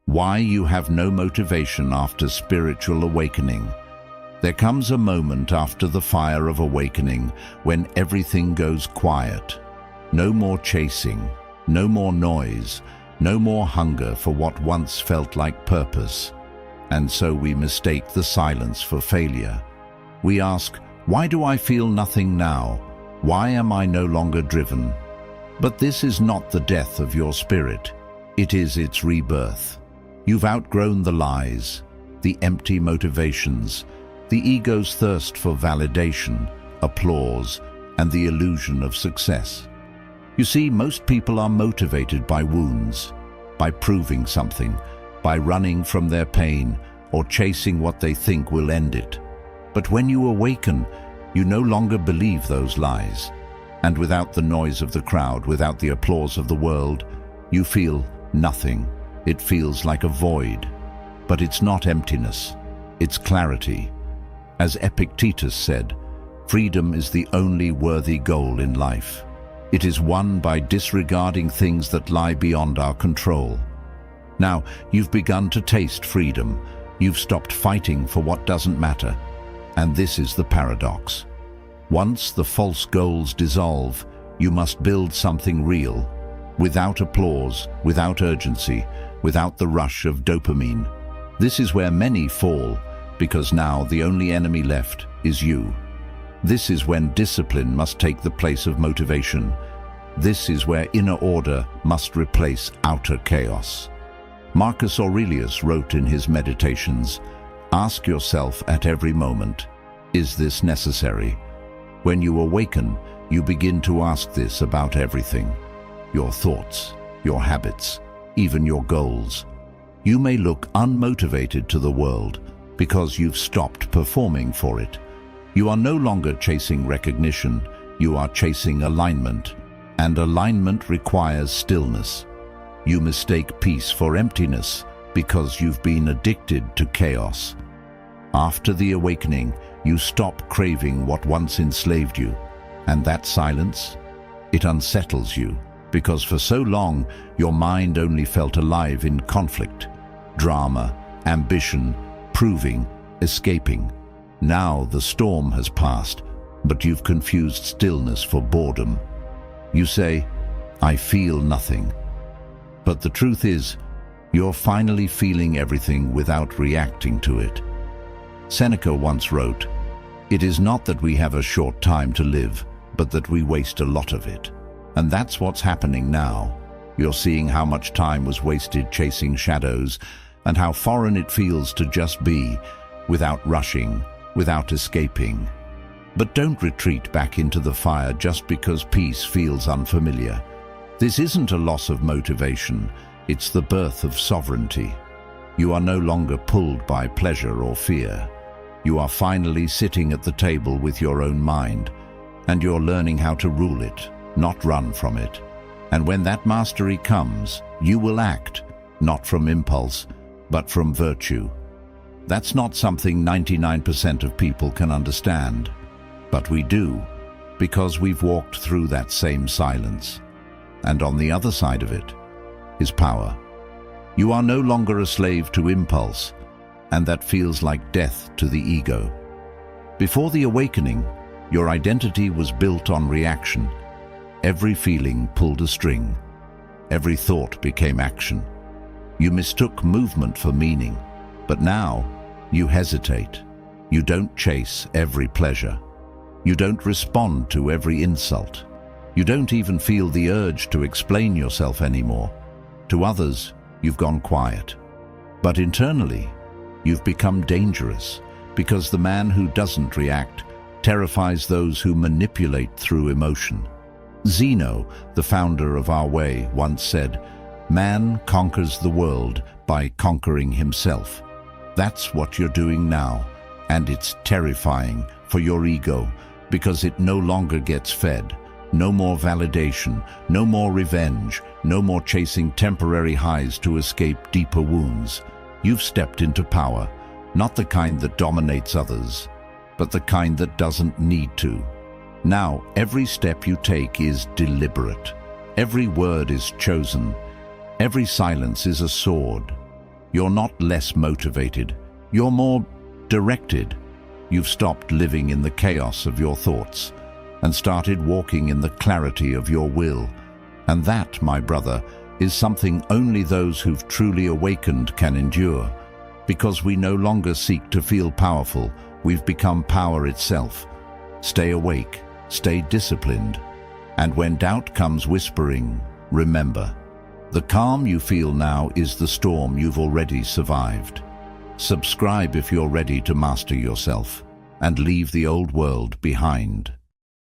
Why you have no motivation after spiritual awakening. There comes a moment after the fire of awakening when everything goes quiet. No more chasing, no more noise, no more hunger for what once felt like purpose. And so we mistake the silence for failure. We ask, why do I feel nothing now? Why am I no longer driven? But this is not the death of your spirit. It is its rebirth. You've outgrown the lies, the empty motivations, the ego's thirst for validation, applause, and the illusion of success. You see, most people are motivated by wounds, by proving something, by running from their pain or chasing what they think will end it. But when you awaken, you no longer believe those lies. And without the noise of the crowd, without the applause of the world, you feel nothing. It feels like a void. But it's not emptiness, it's clarity. As Epictetus said, freedom is the only worthy goal in life. It is won by disregarding things that lie beyond our control. Now, you've begun to taste freedom. You've stopped fighting for what doesn't matter. And this is the paradox. Once the false goals dissolve, you must build something real, without applause, without urgency, without the rush of dopamine. This is where many fall, because now the only enemy left is you. This is when discipline must take the place of motivation. This is where inner order must replace outer chaos. Marcus Aurelius wrote in his Meditations, "Ask yourself at every moment, is this necessary?" When you awaken, you begin to ask this about everything. Your thoughts, your habits, even your goals. You may look unmotivated to the world because you've stopped performing for it. You are no longer chasing recognition, you are chasing alignment. And alignment requires stillness. You mistake peace for emptiness because you've been addicted to chaos. After the awakening, you stop craving what once enslaved you. And that silence, it unsettles you, because for so long, your mind only felt alive in conflict, drama, ambition, proving, escaping. Now the storm has passed, but you've confused stillness for boredom. You say, "I feel nothing." But the truth is, you're finally feeling everything without reacting to it. Seneca once wrote, "It is not that we have a short time to live, but that we waste a lot of it." And that's what's happening now. You're seeing how much time was wasted chasing shadows, and how foreign it feels to just be, without rushing, without escaping. But don't retreat back into the fire just because peace feels unfamiliar. This isn't a loss of motivation, it's the birth of sovereignty. You are no longer pulled by pleasure or fear. You are finally sitting at the table with your own mind, and you're learning how to rule it, not run from it. And when that mastery comes, you will act, not from impulse, but from virtue. That's not something 99% of people can understand. But we do, because we've walked through that same silence. And on the other side of it is power. You are no longer a slave to impulse, and that feels like death to the ego. Before the awakening, your identity was built on reaction. Every feeling pulled a string. Every thought became action. You mistook movement for meaning, but now you hesitate. You don't chase every pleasure. You don't respond to every insult. You don't even feel the urge to explain yourself anymore. To others, you've gone quiet. But internally, you've become dangerous, because the man who doesn't react terrifies those who manipulate through emotion. Zeno, the founder of our way, once said, "Man conquers the world by conquering himself." That's what you're doing now, and it's terrifying for your ego, because it no longer gets fed. No more validation, no more revenge, no more chasing temporary highs to escape deeper wounds. You've stepped into power, not the kind that dominates others, but the kind that doesn't need to. Now, every step you take is deliberate. Every word is chosen. Every silence is a sword. You're not less motivated. You're more directed. You've stopped living in the chaos of your thoughts and started walking in the clarity of your will. And that, my brother, is something only those who've truly awakened can endure. Because we no longer seek to feel powerful, we've become power itself. Stay awake, stay disciplined, and when doubt comes whispering, remember, the calm you feel now is the storm you've already survived. Subscribe if you're ready to master yourself and leave the old world behind.